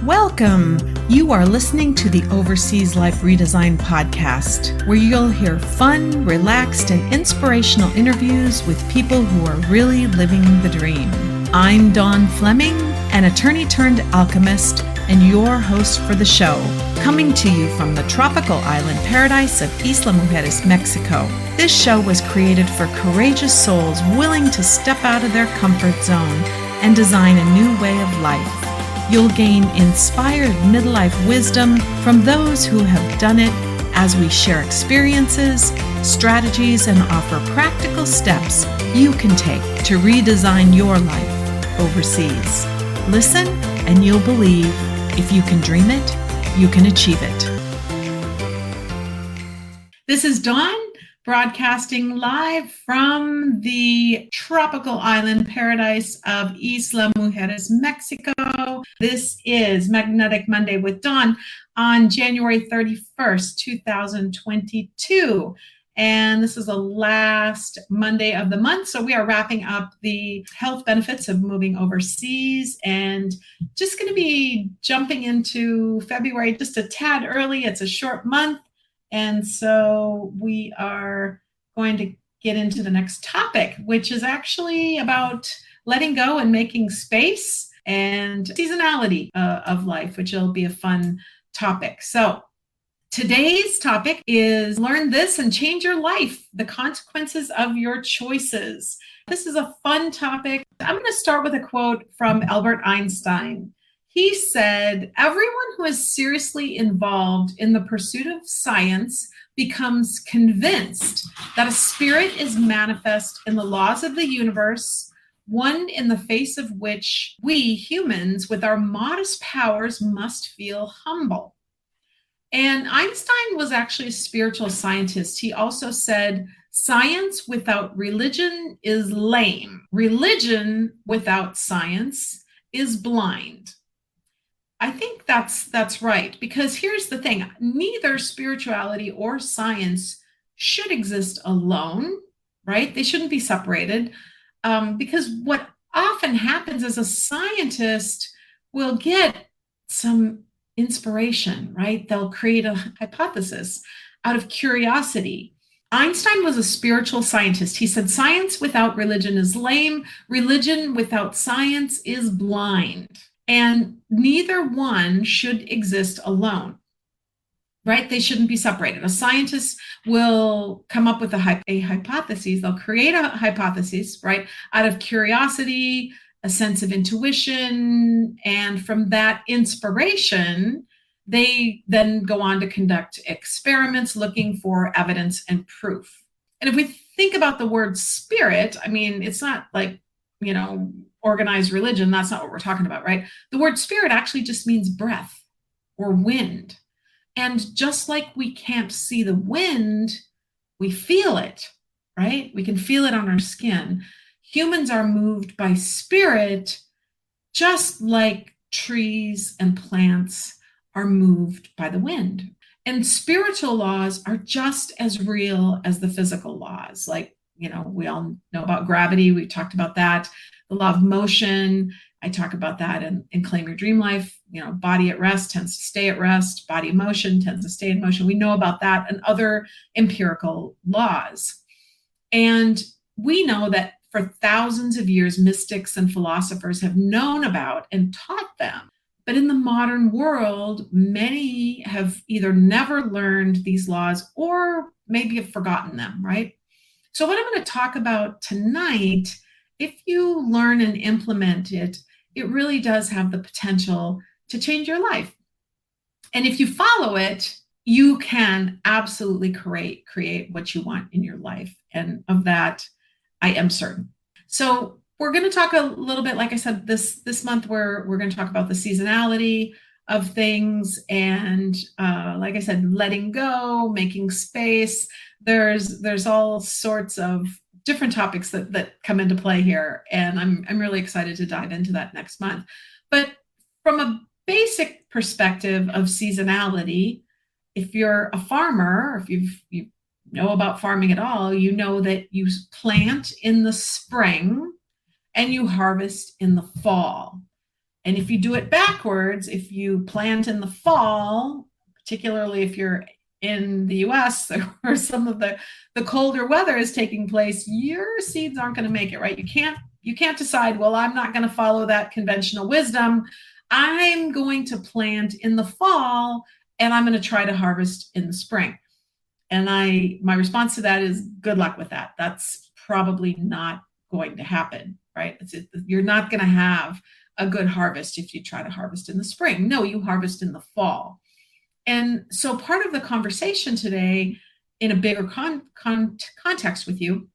Welcome! You are listening to the Overseas Life Redesign podcast, where you'll hear fun, relaxed, and inspirational interviews with people who are really living the dream. I'm Dawn Fleming, an attorney turned alchemist, and your host for the show, coming to you from the tropical island paradise of Isla Mujeres, Mexico. This show was created for courageous souls willing to step out of their comfort zone and design a new way of life. You'll gain inspired midlife wisdom from those who have done it as we share experiences, strategies, and offer practical steps you can take to redesign your life overseas. Listen and you'll believe if you can dream it, you can achieve it. This is Dawn, broadcasting live from the tropical island paradise of Isla Mujeres, Mexico. This is Magnetic Monday with Dawn on January 31st, 2022. And this is the last Monday of the month. So we are wrapping up the health benefits of moving overseas and just going to be jumping into February just a tad early. It's a short month. And so we are going to get into the next topic, which is actually about letting go and making space and seasonality of life, which will be a fun topic. So today's topic is learn this and change your life, the consequences of your choices. This is a fun topic. I'm going to start with a quote from Albert Einstein. He said, "Everyone who is seriously involved in the pursuit of science becomes convinced that a spirit is manifest in the laws of the universe, one in the face of which we humans with our modest powers must feel humble." And Einstein was actually a spiritual scientist. He also said, "Science without religion is lame. Religion without science is blind." I think that's right, because here's the thing, neither spirituality or science should exist alone, right? They shouldn't be separated, because what often happens is a scientist will get some inspiration, right? They'll create a hypothesis out of curiosity. Einstein was a spiritual scientist. He said, "Science without religion is lame. Religion without science is blind." And neither one should exist alone, right? They shouldn't be separated. A scientist will come up with a hypothesis. They'll create a hypothesis, right, out of curiosity, a sense of intuition. And from that inspiration, they then go on to conduct experiments looking for evidence and proof. And if we think about the word spirit, I mean, it's not like, organized religion. That's not what we're talking about, right? The word spirit actually just means breath or wind. And just like we can't see the wind, we feel it, right? We can feel it on our skin. Humans are moved by spirit, just like trees and plants are moved by the wind. And spiritual laws are just as real as the physical laws. Like, we all know about gravity. We talked about that. The law of motion, I talk about that in Claim Your Dream Life. Body at rest tends to stay at rest. Body in motion tends to stay in motion. We know about that and other empirical laws. And we know that for thousands of years, mystics and philosophers have known about and taught them. But in the modern world, many have either never learned these laws or maybe have forgotten them, right? So what I'm going to talk about tonight, if you learn and implement it, it really does have the potential to change your life. And if you follow it, you can absolutely create what you want in your life. And of that, I am certain. So we're going to talk a little bit, like I said, this month, we're going to talk about the seasonality of things. And like I said, letting go, making space. There's all sorts of different topics that come into play here. And I'm really excited to dive into that next month. But from a basic perspective of seasonality, if you're a farmer, if you know about farming at all, you know that you plant in the spring and you harvest in the fall. And if you do it backwards, if you plant in the fall, particularly if you're in the US or some of the colder weather is taking place, your seeds aren't going to make it, right? You can't decide, well, I'm not going to follow that conventional wisdom. I'm going to plant in the fall and I'm going to try to harvest in the spring. And my response to that is good luck with that. That's probably not going to happen, right? You're not going to have a good harvest if you try to harvest in the spring. No, you harvest in the fall. And so part of the conversation today in a bigger context with you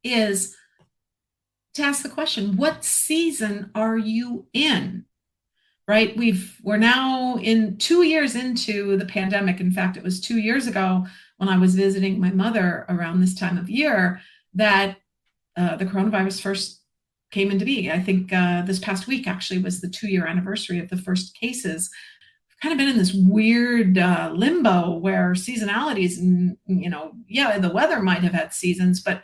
is to ask the question, what season are you in? Right? We're now in 2 years into the pandemic. In fact, it was 2 years ago when I was visiting my mother around this time of year that the coronavirus first came into being. I think this past week actually was the 2-year anniversary of the first cases. We've kind of been in this weird limbo where seasonalities, and the weather might have had seasons, but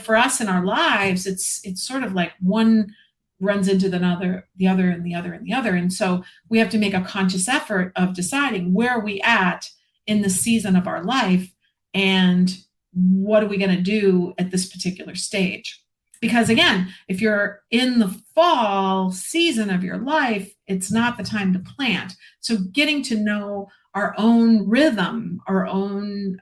for us in our lives, it's sort of like one runs into the other, and the other, and the other. And so we have to make a conscious effort of deciding where are we at in the season of our life and what are we going to do at this particular stage. Because again, if you're in the fall season of your life, it's not the time to plant. So getting to know our own rhythm, our own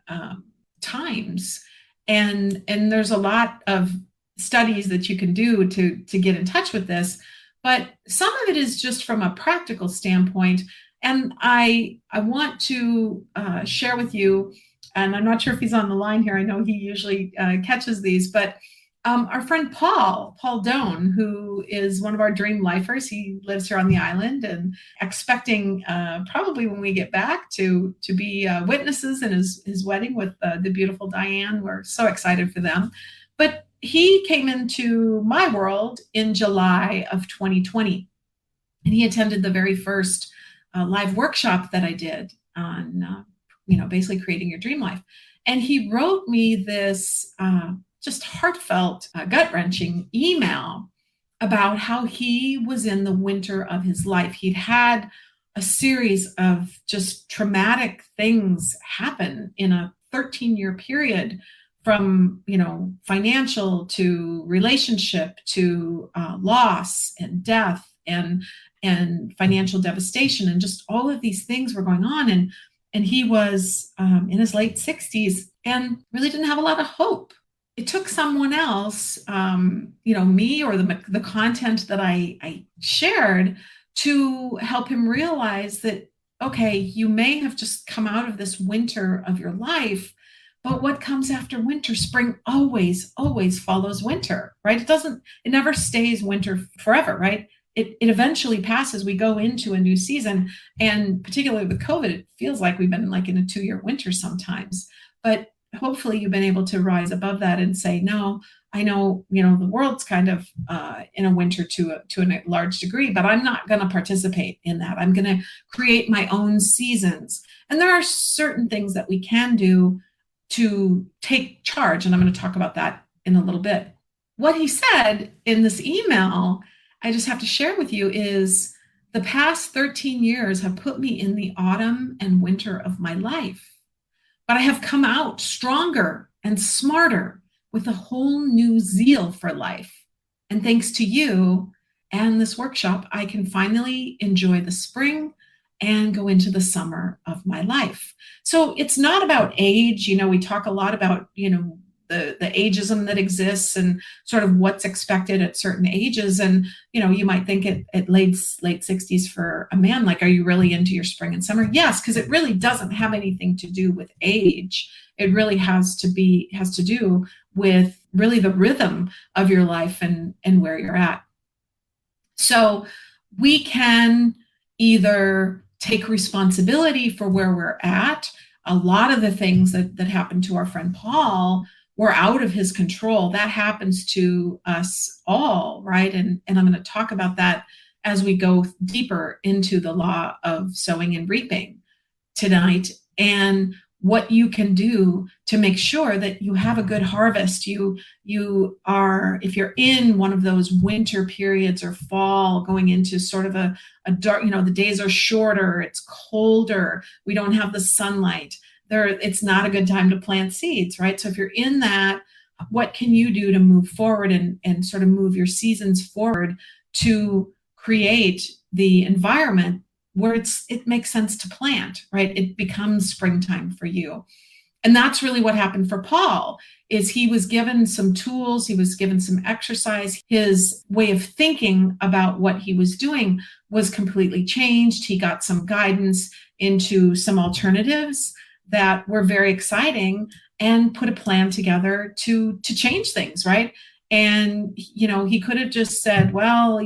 times, and there's a lot of studies that you can do to get in touch with this, but some of it is just from a practical standpoint. And I want to share with you, and I'm not sure if he's on the line here. I know he usually catches these, but our friend Paul Doan, who is one of our dream lifers, he lives here on the island and expecting probably when we get back to be witnesses in his wedding with the beautiful Diane. We're so excited for them. But he came into my world in July of 2020, and he attended the very first live workshop that I did on, basically creating your dream life. And he wrote me this just heartfelt, gut-wrenching email about how he was in the winter of his life. He'd had a series of just traumatic things happen in a 13-year period, from financial to relationship to loss and death and financial devastation, and just all of these things were going on. And he was in his late 60s and really didn't have a lot of hope. It took someone else, me or the content that I shared, to help him realize that, okay, you may have just come out of this winter of your life, but what comes after winter? Spring always follows winter, right? It never stays winter forever, right? It eventually passes. We go into a new season. And particularly with COVID, it feels like we've been like in a 2-year winter sometimes. But hopefully you've been able to rise above that and say, no, I know, the world's kind of in a winter to a large degree, but I'm not going to participate in that. I'm going to create my own seasons. And there are certain things that we can do to take charge. And I'm going to talk about that in a little bit. What he said in this email, I just have to share with you, is the past 13 years have put me in the autumn and winter of my life, but I have come out stronger and smarter with a whole new zeal for life. And thanks to you and this workshop, I can finally enjoy the spring and go into the summer of my life. So it's not about age. We talk a lot about, the ageism that exists and sort of what's expected at certain ages. And, you might think at late 60s for a man, like, are you really into your spring and summer? Yes, because it really doesn't have anything to do with age. It really has to do with really the rhythm of your life and where you're at. So we can either take responsibility for where we're at. A lot of the things that happened to our friend Paul were out of his control. That happens to us all, right? And I'm going to talk about that as we go deeper into the law of sowing and reaping tonight. And what you can do to make sure that you have a good harvest. You are, if you're in one of those winter periods or fall going into sort of a dark, the days are shorter, it's colder, we don't have the sunlight there, it's not a good time to plant seeds, right? So if you're in that, what can you do to move forward and sort of move your seasons forward to create the environment where it makes sense to plant, right? It becomes springtime for you. And that's really what happened for Paul, is he was given some tools, he was given some exercise. His way of thinking about what he was doing was completely changed. He got some guidance into some alternatives that were very exciting and put a plan together to change things, right? And, he could have just said, well,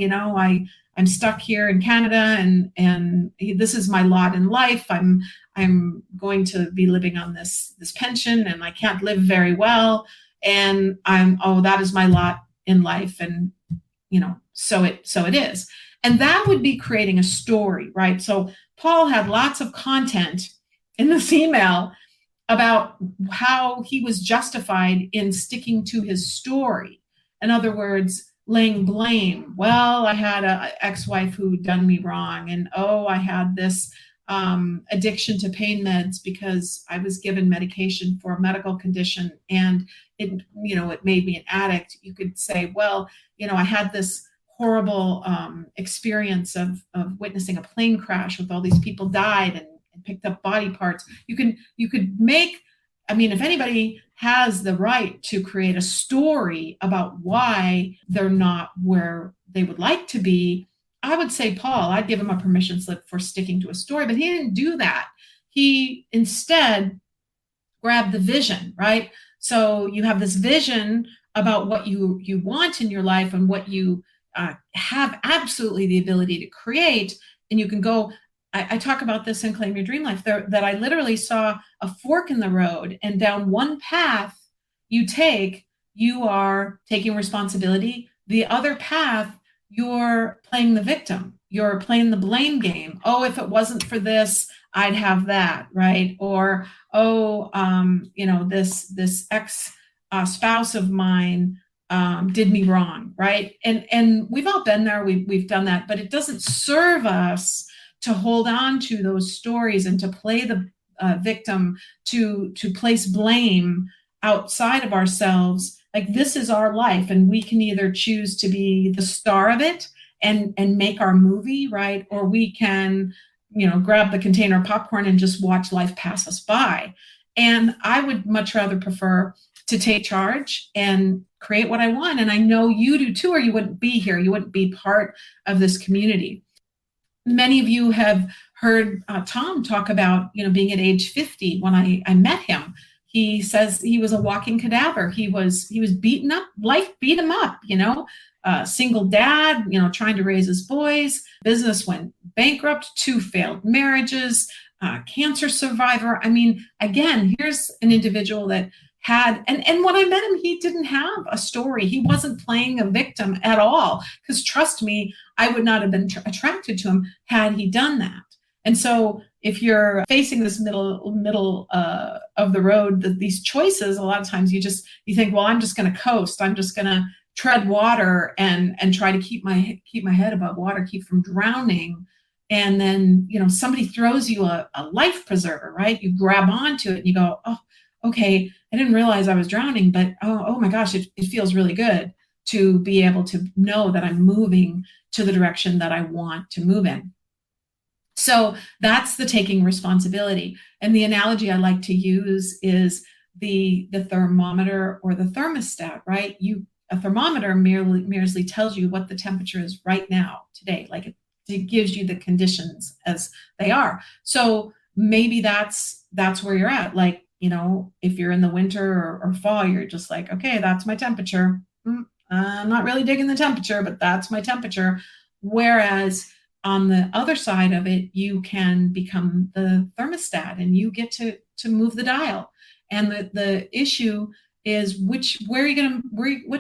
I'm stuck here in Canada and this is my lot in life. I'm going to be living on this pension and I can't live very well. And that is my lot in life. And, so it is. And that would be creating a story, right? So Paul had lots of content in this email about how he was justified in sticking to his story. In other words, laying blame. Well, I had an ex-wife who done me wrong, and I had this addiction to pain meds because I was given medication for a medical condition, and it made me an addict. You could say, well, I had this horrible experience of witnessing a plane crash with all these people died and picked up body parts. You could make, if anybody has the right to create a story about why they're not where they would like to be, I would say Paul, I'd give him a permission slip for sticking to a story, but he didn't do that. He instead grabbed the vision, right? So you have this vision about what you want in your life and what you have absolutely the ability to create, and you can go. I talk about this in Claim Your Dream Life, that I literally saw a fork in the road, and down one path you take, you are taking responsibility. The other path, you're playing the victim. You're playing the blame game. Oh, if it wasn't for this, I'd have that, right? Or, this ex spouse of mine did me wrong, right? And we've all been there. We've done that, but it doesn't serve us to hold on to those stories and to play the victim, to place blame outside of ourselves. Like, this is our life, and we can either choose to be the star of it and make our movie, right? Or we can, grab the container of popcorn and just watch life pass us by. And I would much rather prefer to take charge and create what I want. And I know you do too, or you wouldn't be here. You wouldn't be part of this community. Many of you have heard Tom talk about, being at age 50 when I met him. He says he was a walking cadaver. He was beaten up. Life beat him up, single dad, trying to raise his boys. Business went bankrupt, 2 failed marriages, cancer survivor. Again, here's an individual that had, and when I met him, he didn't have a story. He wasn't playing a victim at all, because trust me, I would not have been attracted to him had he done that. And so if you're facing this middle of the road, these choices, a lot of times you think, well, I'm just going to coast. I'm just going to tread water and try to keep my head above water, keep from drowning. And then, somebody throws you a life preserver, right? You grab onto it and you go, oh, okay, I didn't realize I was drowning, but oh my gosh, it feels really good to be able to know that I'm moving to the direction that I want to move in. So that's the taking responsibility. And the analogy I like to use is the thermometer or the thermostat, right? A thermometer merely tells you what the temperature is right now, today. Like, it gives you the conditions as they are. So maybe that's where you're at. Like, if you're in the winter or fall, you're just like, okay, that's my temperature. I'm not really digging the temperature, but that's my temperature. Whereas on the other side of it, you can become the thermostat and you get to move the dial. And the issue is what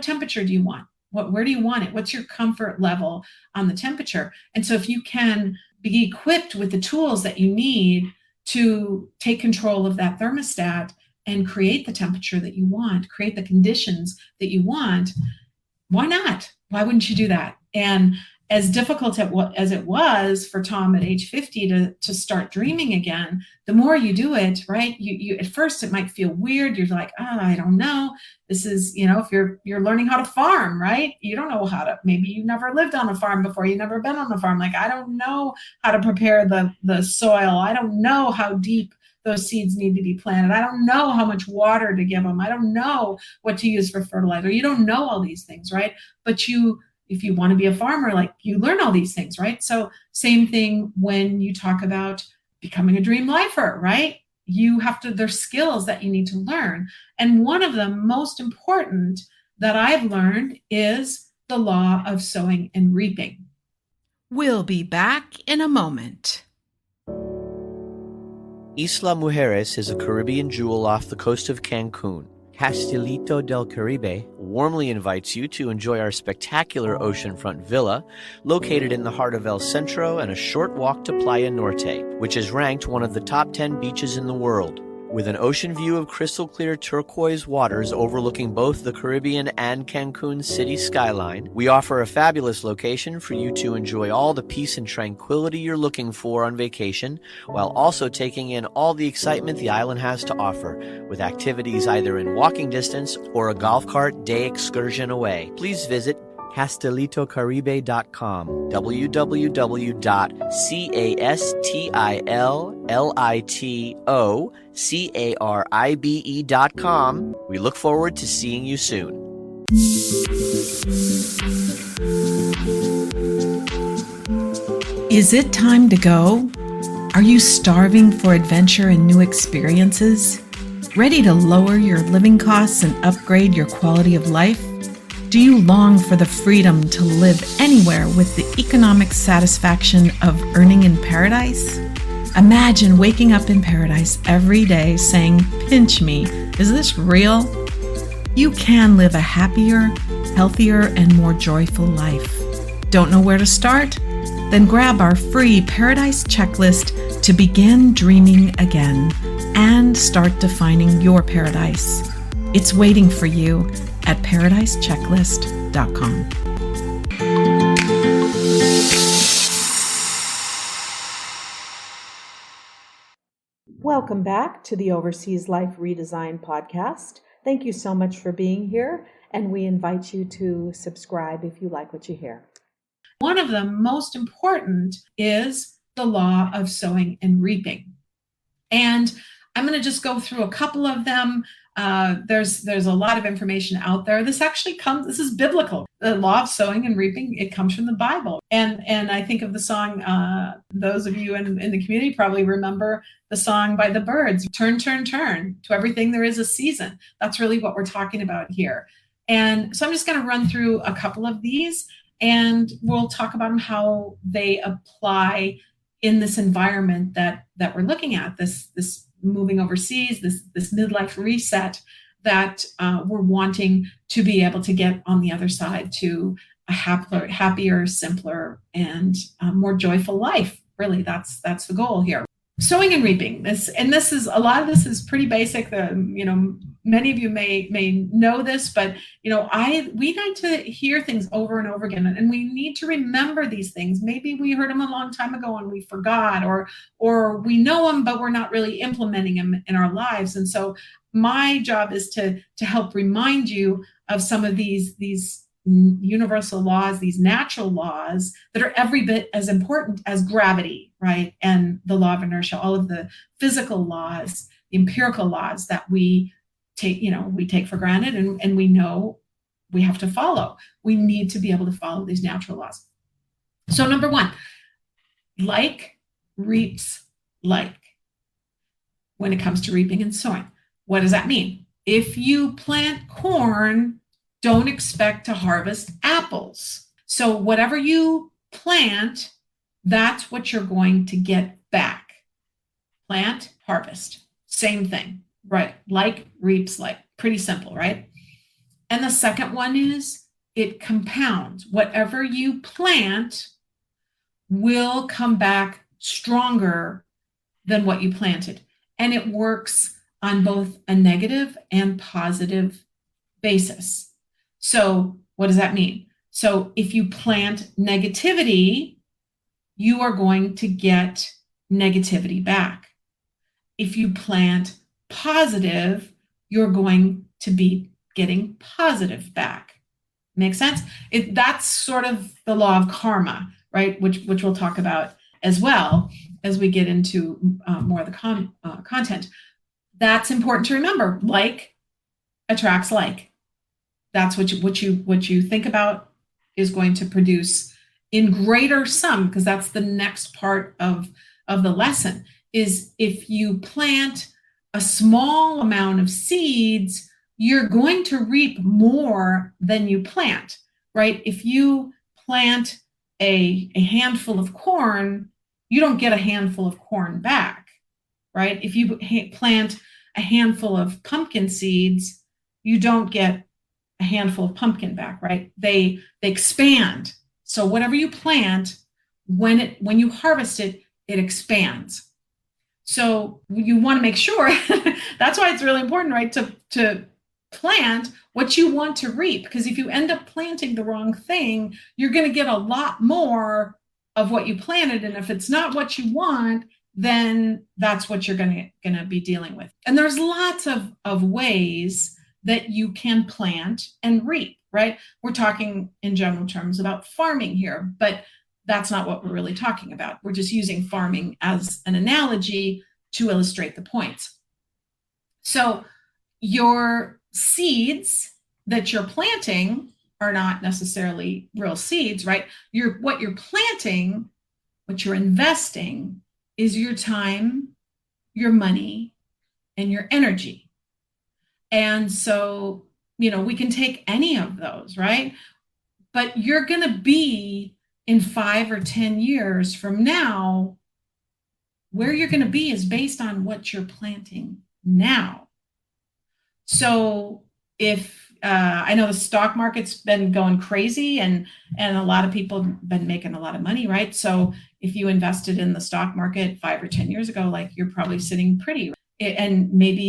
temperature do you want? Where do you want it? What's your comfort level on the temperature? And so if you can be equipped with the tools that you need to take control of that thermostat and create the temperature that you want, create the conditions that you want, why not? Why wouldn't you do that? And as difficult as it was for Tom at age 50 to start dreaming again, the more you do it, right? You at first it might feel weird. You're like, I don't know. This is, if you're learning how to farm, right? You don't know how to, maybe you never lived on a farm before, you've never been on a farm. Like, I don't know how to prepare the soil. I don't know how deep those seeds need to be planted. I don't know how much water to give them. I don't know what to use for fertilizer. You don't know all these things, right? But if you want to be a farmer, like, you learn all these things, right? So same thing when you talk about becoming a dream lifer, right? There's skills that you need to learn. And one of the most important that I've learned is the law of sowing and reaping. We'll be back in a moment. Isla Mujeres is a Caribbean jewel off the coast of Cancun. Castilito del Caribe warmly invites you to enjoy our spectacular oceanfront villa located in the heart of El Centro and a short walk to Playa Norte, which is ranked one of the top 10 beaches in the world. With an ocean view of crystal clear turquoise waters overlooking both the Caribbean and Cancun city skyline, we offer a fabulous location for you to enjoy all the peace and tranquility you're looking for on vacation, while also taking in all the excitement the island has to offer, with activities either in walking distance or a golf cart day excursion away. Please visit CastilitoCaribe.com, www.CastilitoCaribe.com. We look forward to seeing you soon. Is it time to go? Are you starving for adventure and new experiences? Ready to lower your living costs and upgrade your quality of life? Do you long for the freedom to live anywhere with the economic satisfaction of earning in paradise? Imagine waking up in paradise every day saying, "Pinch me, is this real?" You can live a happier, healthier, and more joyful life. Don't know where to start? Then grab our free Paradise Checklist to begin dreaming again and start defining your paradise. It's waiting for you at paradisechecklist.com. Welcome back to the Overseas Life Redesign podcast. Thank you so much for being here, and we invite you to subscribe if you like what you hear. One of the most important is the law of sowing and reaping. And I'm going to just go through a couple of them. There's a lot of information out there. This is biblical. The law of sowing and reaping, it comes from the Bible. And I think of the song, those of you in the community probably remember the song by the Byrds, "Turn, Turn, Turn, to everything there is a season." That's really what we're talking about here. And so I'm just going to run through a couple of these, and we'll talk about them, how they apply in this environment that we're looking at, this moving overseas, this midlife reset that we're wanting to be able to get on the other side to a happier, simpler, and more joyful life. Really, that's the goal here. Sowing and reaping. This is a lot of this is pretty basic. Many of you may know this, but we need to hear things over and over again, and we need to remember these things. Maybe we heard them a long time ago and we forgot, or we know them but we're not really implementing them in our lives. And so my job is to help remind you of some of these universal laws, these natural laws that are every bit as important as gravity, right? And the law of inertia, all of the physical laws, the empirical laws that we take for granted, and we know we have to follow. We need to be able to follow these natural laws. So number one, like reaps like when it comes to reaping and sowing. What does that mean? If you plant corn, don't expect to harvest apples. So whatever you plant, that's what you're going to get back. Plant, harvest, same thing, right? Like reaps like, pretty simple, right? And the second one is it compounds. Whatever you plant will come back stronger than what you planted. And it works on both a negative and positive basis. So what does that mean? So if you plant negativity, you are going to get negativity back. If you plant positive, you're going to be getting positive back. Make sense? That's sort of the law of karma, right? Which we'll talk about as well as we get into more of the content. That's important to remember. Like attracts like. That's what you think about is going to produce in greater sum, because that's the next part of the lesson, is if you plant a small amount of seeds, you're going to reap more than you plant, right? If you plant a handful of corn, you don't get a handful of corn back, right? If you plant a handful of pumpkin seeds, you don't get a handful of pumpkin back, right? They expand. So whatever you plant, when you harvest it, it expands. So you want to make sure, that's why it's really important, right? To plant what you want to reap, because if you end up planting the wrong thing, you're going to get a lot more of what you planted. And if it's not what you want, then that's what you're going to be dealing with. And there's lots of ways that you can plant and reap, right? We're talking in general terms about farming here, but that's not what we're really talking about. We're just using farming as an analogy to illustrate the points. So your seeds that you're planting are not necessarily real seeds, right? What you're planting, what you're investing is your time, your money, and your energy. And so, we can take any of those, right? But you're going to be in 5 or 10 years from now, where you're going to be is based on what you're planting now. So if I know the stock market's been going crazy and a lot of people have been making a lot of money, right? So if you invested in the stock market 5 or 10 years ago, like you're probably sitting pretty. And maybe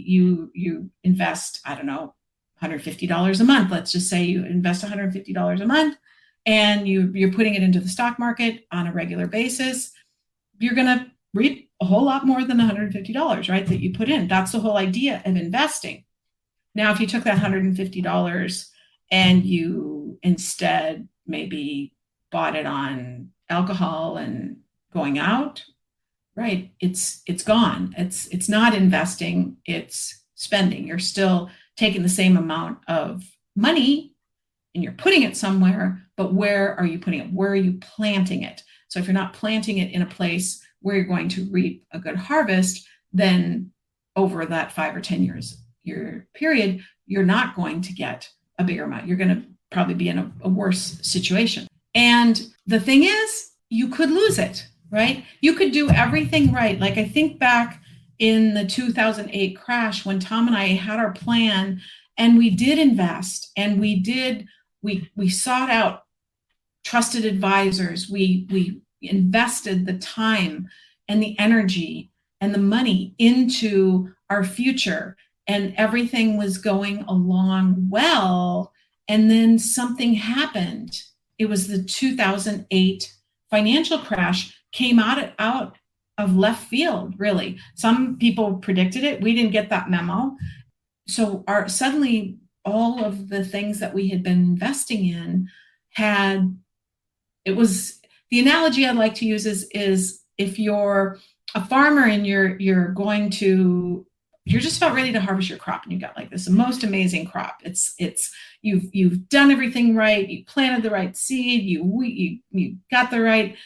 you invest, I don't know, $150 a month. Let's just say you invest $150 a month and you're putting it into the stock market on a regular basis. You're going to reap a whole lot more than $150, right, that you put in. That's the whole idea of investing. Now, if you took that $150 and you instead maybe bought it on alcohol and going out, right, it's gone. It's not investing, it's spending. You're still taking the same amount of money and you're putting it somewhere, but where are you putting it? Where are you planting it? So if you're not planting it in a place where you're going to reap a good harvest, then over that 5 or 10 year period, you're not going to get a bigger amount. You're going to probably be in a worse situation. And the thing is, you could lose it. Right? You could do everything right. Like I think back in the 2008 crash when Tom and I had our plan and we did invest and we sought out trusted advisors. We invested the time and the energy and the money into our future, and everything was going along well. And then something happened. It was the 2008 financial crash. Came out of left field, really. Some people predicted it. We didn't get that memo. So suddenly all of the things that we had been investing in the analogy I'd like to use is if you're a farmer and you're just about ready to harvest your crop and you got like this most amazing crop. You've done everything right. You planted the right seed. You got the right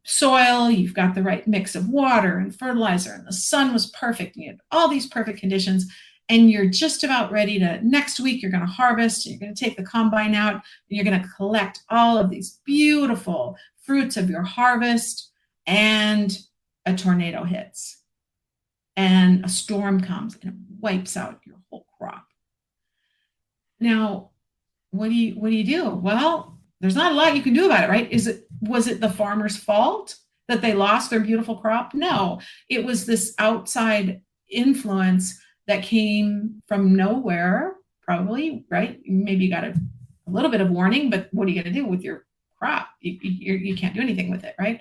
soil, you've got the right mix of water and fertilizer, and the sun was perfect, and you had all these perfect conditions, and you're just about ready to, next week, you're going to harvest, you're going to take the combine out, and you're going to collect all of these beautiful fruits of your harvest, and a tornado hits, and a storm comes, and it wipes out your whole crop. Now, what do you do? Well, there's not a lot you can do about it, right? Was it the farmer's fault that they lost their beautiful crop? No, it was this outside influence that came from nowhere, probably, right? Maybe you got a little bit of warning, but what are you going to do with your crop? You can't do anything with it, right?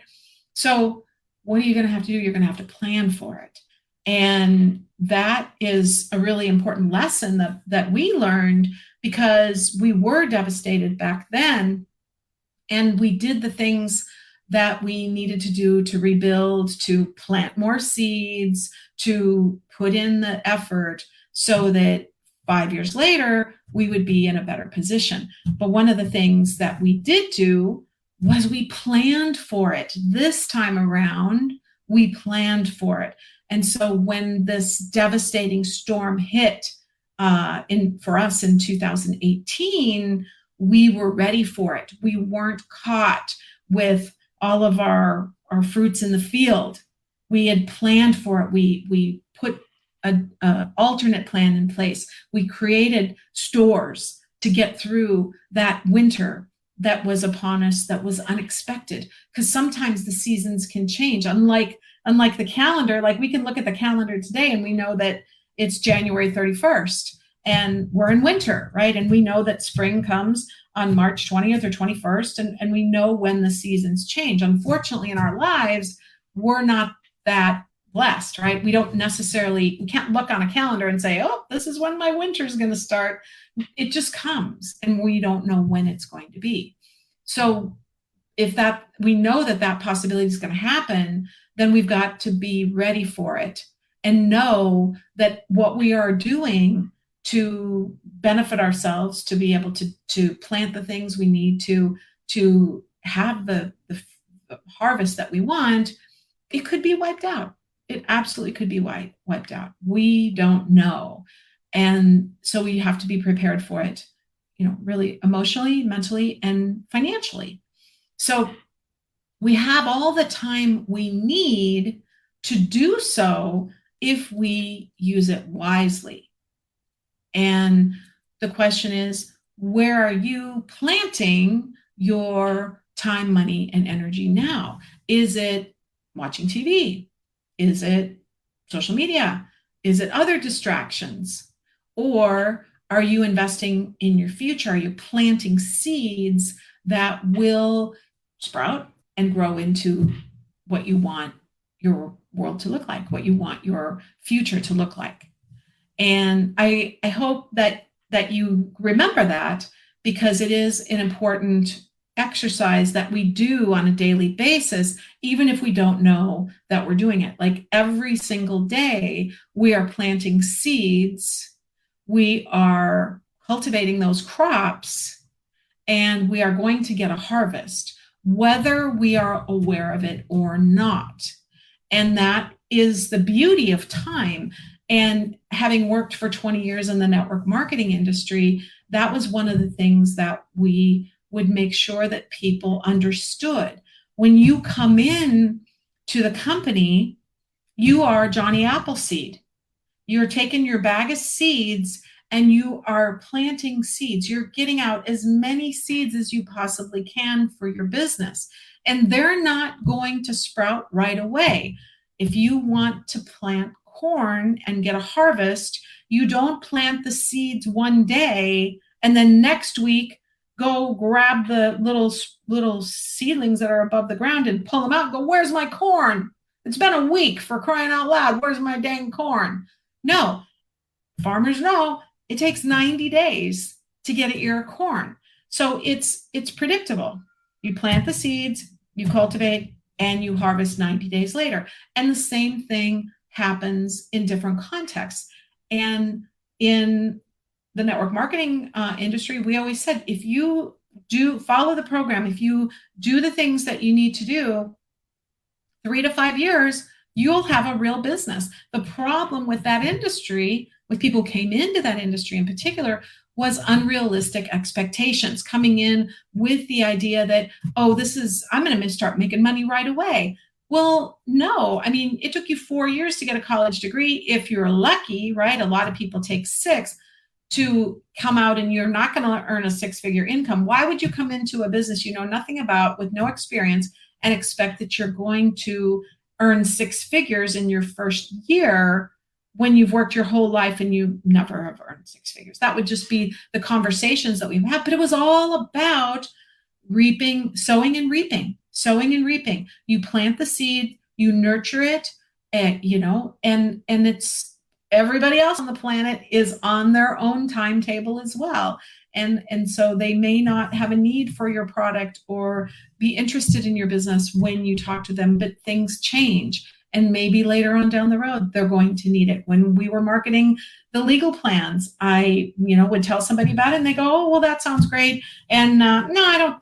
So what are you going to have to do? You're going to have to plan for it. And that is a really important lesson that we learned, because we were devastated back then, and we did the things that we needed to do to rebuild, to plant more seeds, to put in the effort so that 5 years later, we would be in a better position. But one of the things that we did do was we planned for it. This time around, we planned for it. And so when this devastating storm hit for us in 2018, we were ready for it. We weren't caught with all of our fruits in the field. We had planned for it. We put an alternate plan in place. We created stores to get through that winter that was upon us, that was unexpected, because sometimes the seasons can change. Unlike the calendar, like we can look at the calendar today and we know that it's January 31st and we're in winter, right? And we know that spring comes on March 20th or 21st, and we know when the seasons change. Unfortunately, in our lives, we're not that blessed, right? We can't look on a calendar and say, oh, this is when my winter is going to start. It just comes, and we don't know when it's going to be. So if we know that possibility is going to happen, then we've got to be ready for it and know that what we are doing to benefit ourselves, to be able to plant the things we need to have the harvest that we want, it could be wiped out. It absolutely could be wiped out. We don't know. And so we have to be prepared for it, really emotionally, mentally, and financially. So we have all the time we need to do so if we use it wisely. And the question is, where are you planting your time, money, and energy now? Is it watching TV? Is it social media? Is it other distractions? Or are you investing in your future? Are you planting seeds that will sprout and grow into what you want your world to look like, what you want your future to look like? And I hope that you remember that, because it is an important exercise that we do on a daily basis, even if we don't know that we're doing it. Like every single day, we are planting seeds, we are cultivating those crops, and we are going to get a harvest, whether we are aware of it or not. And that is the beauty of time. And having worked for 20 years in the network marketing industry, that was one of the things that we would make sure that people understood. When you come in to the company, you are Johnny Appleseed. You're taking your bag of seeds and you are planting seeds. You're getting out as many seeds as you possibly can for your business. And they're not going to sprout right away. If you want to plant corn and get a harvest, you don't plant the seeds one day and then next week go grab the little seedlings that are above the ground and pull them out and go, where's my corn? It's been a week, for crying out loud. Where's my dang corn? No, farmers know it takes 90 days to get an ear of corn. So it's predictable. You plant the seeds, you cultivate, and you harvest 90 days later. And the same thing happens in different contexts. And in the network marketing industry, we always said, if you do follow the program, if you do the things that you need to do, 3 to 5 years, you'll have a real business. The problem with that industry, with people who came into that industry in particular, was unrealistic expectations, coming in with the idea that, I'm going to start making money right away. Well, no, I mean, it took you 4 years to get a college degree. If you're lucky, right? A lot of people take 6 to come out, and you're not going to earn a 6-figure income. Why would you come into a business you know nothing about, with no experience, and expect that you're going to earn six figures in your first year when you've worked your whole life and you never have earned six figures. That would just be the conversations that we've had. But it was all about reaping, sowing and reaping, sowing and reaping. You plant the seed, you nurture it, and it's everybody else on the planet is on their own timetable as well. And so they may not have a need for your product or be interested in your business when you talk to them, but things change. And maybe later on down the road, they're going to need it. When we were marketing the legal plans, I, would tell somebody about it and they go, oh, well, that sounds great. And no,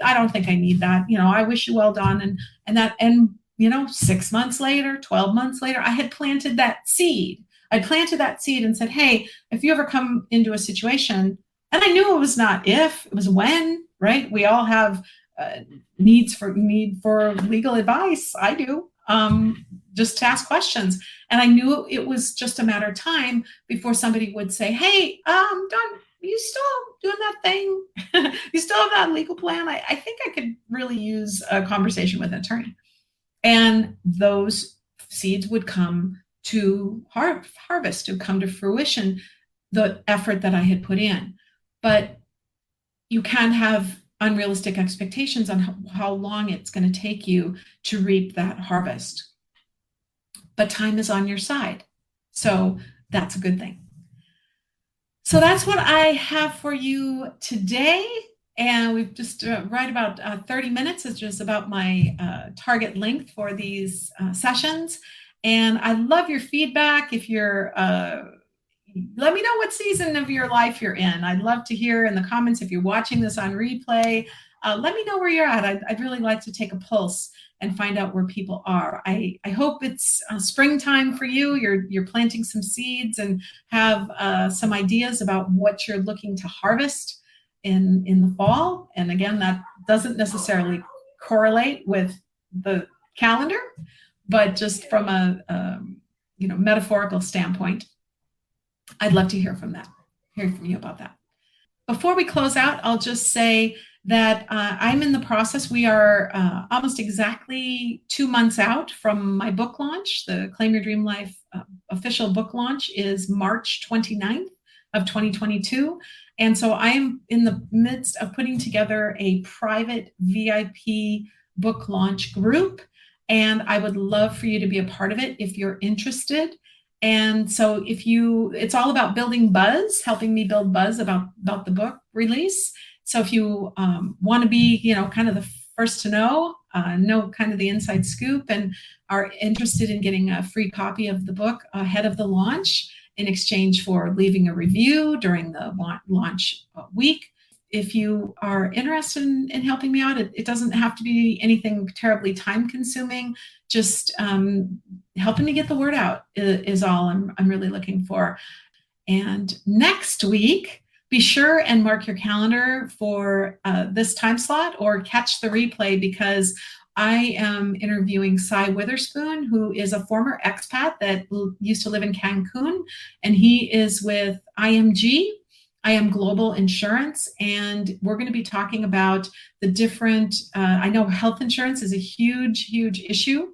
I don't think I need that. I wish you well done. And 6 months later, 12 months later, I had planted that seed. I planted that seed and said, hey, if you ever come into a situation, and I knew it was not if, it was when, right? We all have need for legal advice. I do. Just to ask questions. And I knew it was just a matter of time before somebody would say, hey, Don, you still doing that thing? You still have that legal plan? I think I could really use a conversation with an attorney. And those seeds would come to harvest, to come to fruition, the effort that I had put in. But you can't have unrealistic expectations on how long it's going to take you to reap that harvest. But time is on your side. So that's a good thing. So that's what I have for you today. And we've just right about 30 minutes. It's just about my target length for these sessions. And I love your feedback. If you're, let me know what season of your life you're in. I'd love to hear in the comments if you're watching this on replay. Let me know where you're at. I'd really like to take a pulse and find out where people are. I hope it's springtime for you. You're planting some seeds and have some ideas about what you're looking to harvest in the fall. And again, that doesn't necessarily correlate with the calendar, but just from a metaphorical standpoint, I'd love to hear from you about that. Before we close out, I'll just say that I'm in the process. We are almost exactly 2 months out from my book launch. The Claim Your Dream Life official book launch is March 29th of 2022. And so I am in the midst of putting together a private VIP book launch group. And I would love for you to be a part of it if you're interested. And so it's all about building buzz, helping me build buzz about the book release. So if you want to be, kind of the first to know kind of the inside scoop and are interested in getting a free copy of the book ahead of the launch in exchange for leaving a review during the launch week. If you are interested in helping me out, it doesn't have to be anything terribly time consuming. Just helping me get the word out is all I'm really looking for. And next week, be sure and mark your calendar for this time slot or catch the replay, because I am interviewing Cy Witherspoon, who is a former expat that used to live in Cancun, and he is with IMG, IM Global Insurance, and we're going to be talking about the different, I know health insurance is a huge, huge issue.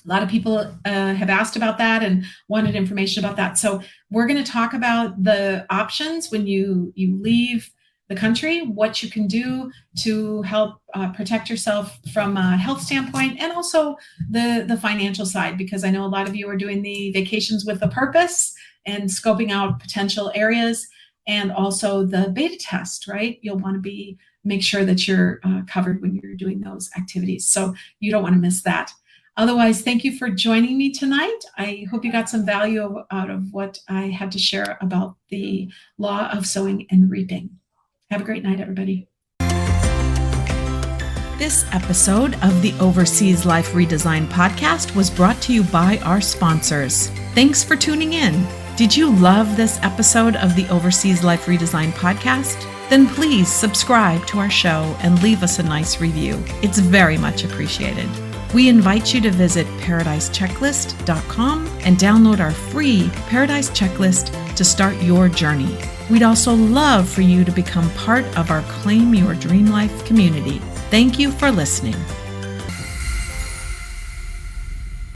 A lot of people have asked about that and wanted information about that. So we're going to talk about the options when you leave the country, what you can do to help protect yourself from a health standpoint, and also the financial side, because I know a lot of you are doing the vacations with a purpose and scoping out potential areas, and also the beta test, right? You'll want to make sure that you're covered when you're doing those activities. So you don't want to miss that. Otherwise, thank you for joining me tonight. I hope you got some value out of what I had to share about the law of sowing and reaping. Have a great night, everybody. This episode of the Overseas Life Redesign podcast was brought to you by our sponsors. Thanks for tuning in. Did you love this episode of the Overseas Life Redesign podcast? Then please subscribe to our show and leave us a nice review. It's very much appreciated. We invite you to visit paradisechecklist.com and download our free Paradise Checklist to start your journey. We'd also love for you to become part of our Claim Your Dream Life community. Thank you for listening.